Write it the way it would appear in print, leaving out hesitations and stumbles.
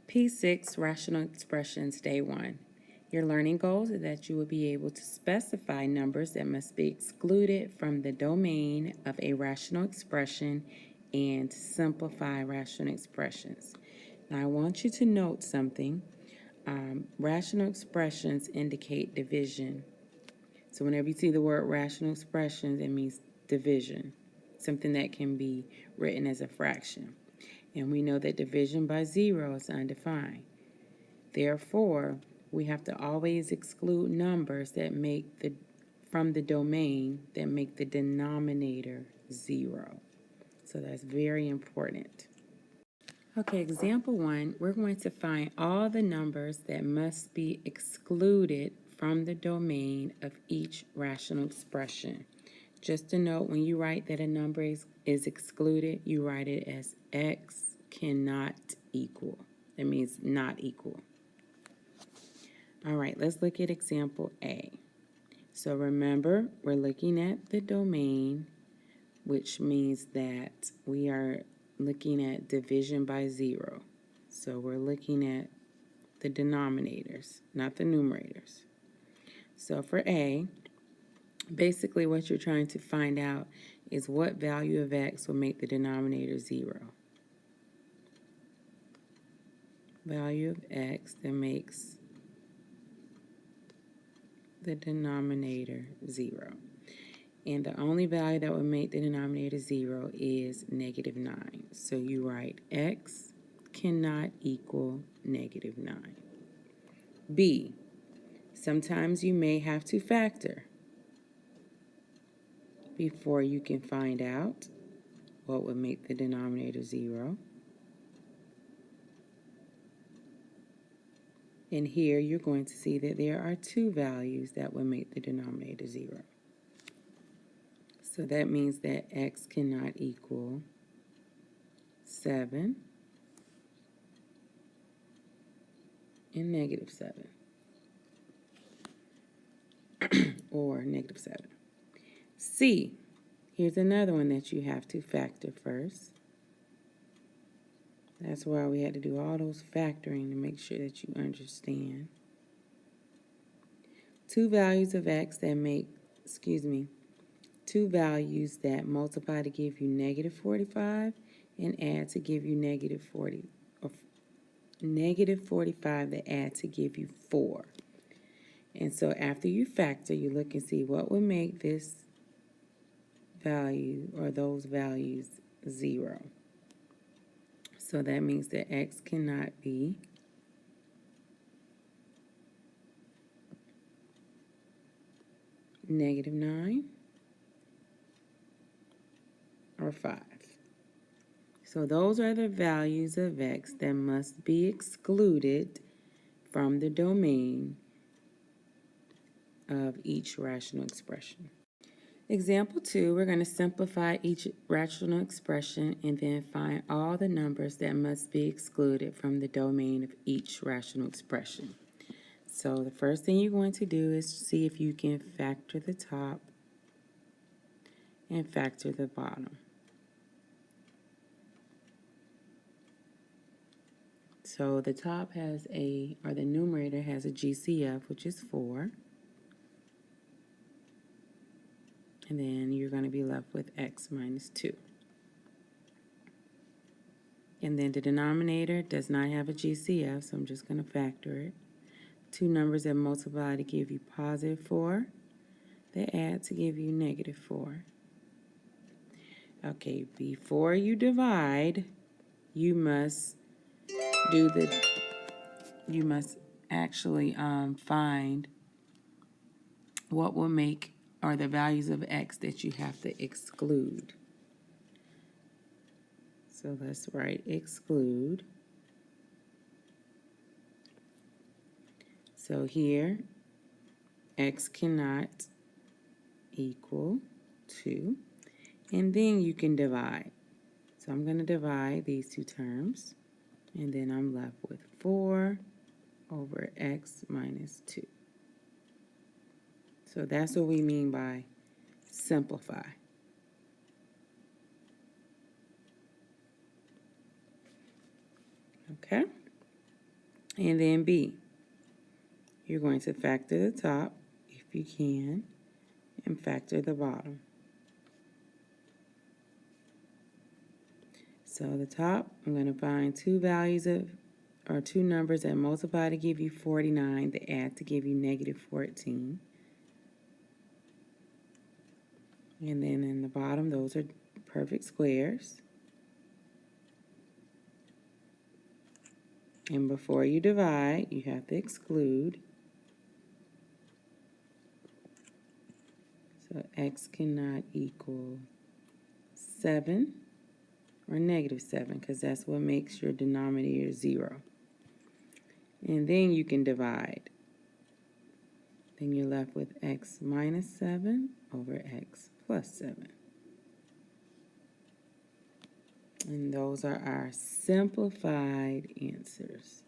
P6 Rational Expressions Day 1. Your learning goals is that you will be able to specify numbers that must be excluded from the domain of a rational expression and simplify rational expressions. Now I want you to note something. Rational expressions indicate division. So whenever you see the word rational expressions, it means division, something that can be written as a fraction. And we know that division by 0 is undefined. Therefore, we have to always exclude numbers that make from the domain that make the denominator 0. So that's very important. Okay, example 1, we're going to find all the numbers that must be excluded from the domain of each rational expression. Just to note, when you write that a number is excluded, you write it as x cannot equal. That means not equal. All right, let's look at example A. So remember, we're looking at the domain, which means that we are looking at division by 0. So we're looking at the denominators, not the numerators. So for A, basically what you're trying to find out is what value of x will make the denominator 0. Value of x that makes the denominator 0. And the only value that would make the denominator 0 is -9. So you write x cannot equal -9. B, sometimes you may have to factor before you can find out what would make the denominator 0. And here you're going to see that there are two values that will make the denominator 0. So that means that x cannot equal 7 and -7. Or -7. C, here's another one that you have to factor first. That's why we had to do all those factoring to make sure that you understand. Two values of x that make, two values that multiply to give you -45 and add to give you -40, or -45 that add to give you 4. And so after you factor, you look and see what would make this value or those values 0. So that means that x cannot be -9 or 5. So those are the values of x that must be excluded from the domain of each rational expression. Example 2, we're going to simplify each rational expression and then find all the numbers that must be excluded from the domain of each rational expression. So the first thing you're going to do is see if you can factor the top and factor the bottom. So the top has the numerator has a GCF, which is 4. And then you're going to be left with x minus 2. And then the denominator does not have a GCF, so I'm just going to factor it. Two numbers that multiply to give you +4. They add to give you -4. Okay, before you divide, you must actually find what will make are the values of x that you have to exclude. So let's write exclude. So here, x cannot equal 2. And then you can divide. So I'm going to divide these two terms. And then I'm left with 4 over x minus 2. So that's what we mean by simplify. Okay? And then B, you're going to factor the top, if you can, and factor the bottom. So the top, I'm going to find two numbers that multiply to give you 49, that add to give you negative 14. And then in the bottom, those are perfect squares. And before you divide, you have to exclude. So x cannot equal 7 or negative 7, because that's what makes your denominator 0. And then you can divide. Then you're left with x minus 7 over x plus 7. And those are our simplified answers.